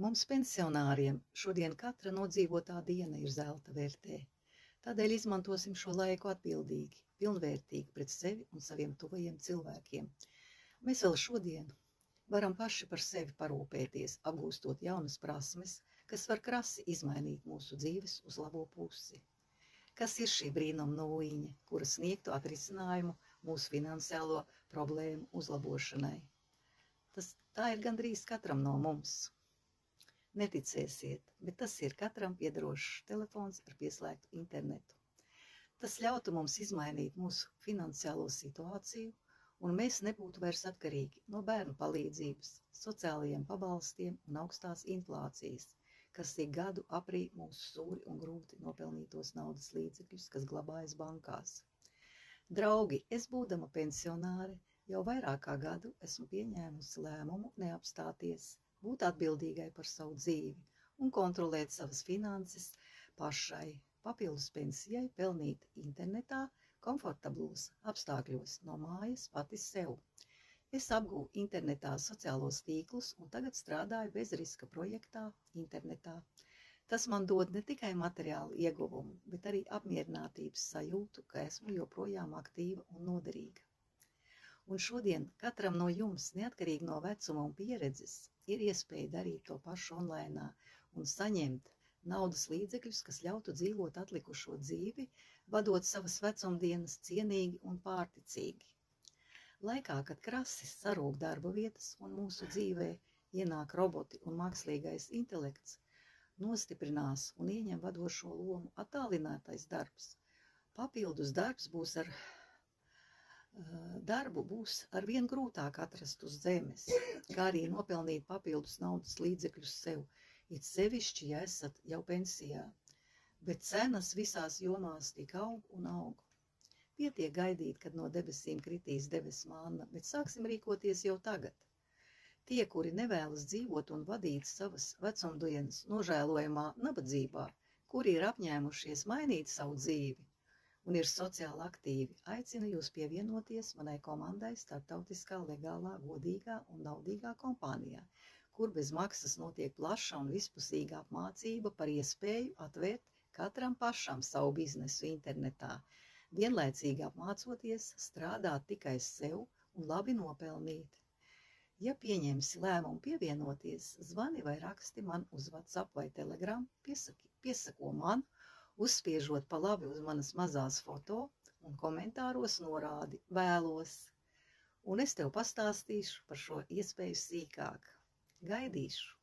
Mums pensionāriem šodien katra nodzīvotā diena ir zelta vērtē. Tādēļ izmantosim šo laiku atbildīgi, pilnvērtīgi pret sevi un saviem tuvajiem cilvēkiem. Mēs vēl šodien varam paši par sevi parūpēties, apgūstot jaunas prasmes, kas var krasi izmainīt mūsu dzīves uz labo pusi. Kas ir šī brīnuma nūjiņa, kura sniegtu atrisinājumu mūsu finansiālo problēmu uzlabošanai? Tā ir gandrīz katram no mums. Neticēsiet, bet tas ir katram piederošs telefons ar pieslēgtu internetu. Tas ļautu mums izmainīt mūsu finansiālo situāciju, un mēs nebūtu vairs atkarīgi no bērnu palīdzības, sociālajiem pabalstiem un augstās inflācijas, kas ik gadu aprī mūsu sūri un grūti nopelnītos naudas līdzekļus, kas glabājas bankās. Draugi, es būdama pensionāre, jau vairāk kā gadu esmu pieņēmusi lēmumu neapstāties, būt atbildīgai par savu dzīvi un kontrolēt savas finanses pašai, papildus pensijai pelnīt internetā, komfortablos apstākļos no mājas pati sev. Es apgūvu internetā sociālos tīklus un tagad strādāju bezriska projektā internetā. Tas man dod ne tikai materiālu ieguvumu, bet arī apmierinātības sajūtu, ka esmu joprojām aktīva un noderīga. Un šodien katram no jums, neatkarīgi no vecuma un pieredzes, ir iespēja darīt to pašu online un saņemt naudas līdzekļus, kas ļautu dzīvot atlikušo dzīvi, vadot savas vecumdienas cienīgi un pārticīgi. Laikā, kad krasi sarūk darba vietas un mūsu dzīvē ienāk roboti un mākslīgais intelekts, nostiprinās un ieņem vadošo lomu attālinātais darbs, papildus darbu būs arvien grūtāk atrast uz zemes, kā arī nopelnīt papildus naudas līdzekļus sev, it sevišķi, ja esat jau pensijā. Bet cenas visās jomās tik aug un aug. Pietiek gaidīt, kad no debesīm kritīs debesu manna, bet sāksim rīkoties jau tagad. Tie, kuri nevēlas dzīvot un vadīt savas vecumdienas nožēlojamā nabadzībā, kuri ir apņēmušies mainīt savu dzīvi, un ir sociāli aktīvi, aicinu jūs pievienoties manai komandai starptautiskā, legālā, godīgā un naudīgā kompānijā, kur bez maksas notiek plaša un vispusīga apmācība par iespēju atvērt katram pašam savu biznesu internetā, vienlaicīgi apmācoties strādāt tikai sev un labi nopelnīt. Ja pieņemsi lēmumu pievienoties, zvani vai raksti man uz WhatsApp vai Telegram, piesako man, uzspiežot pa labi uz manas mazās foto un komentāros norādi vēlos, un es tev pastāstīšu par šo iespēju sīkāk. Gaidīšu!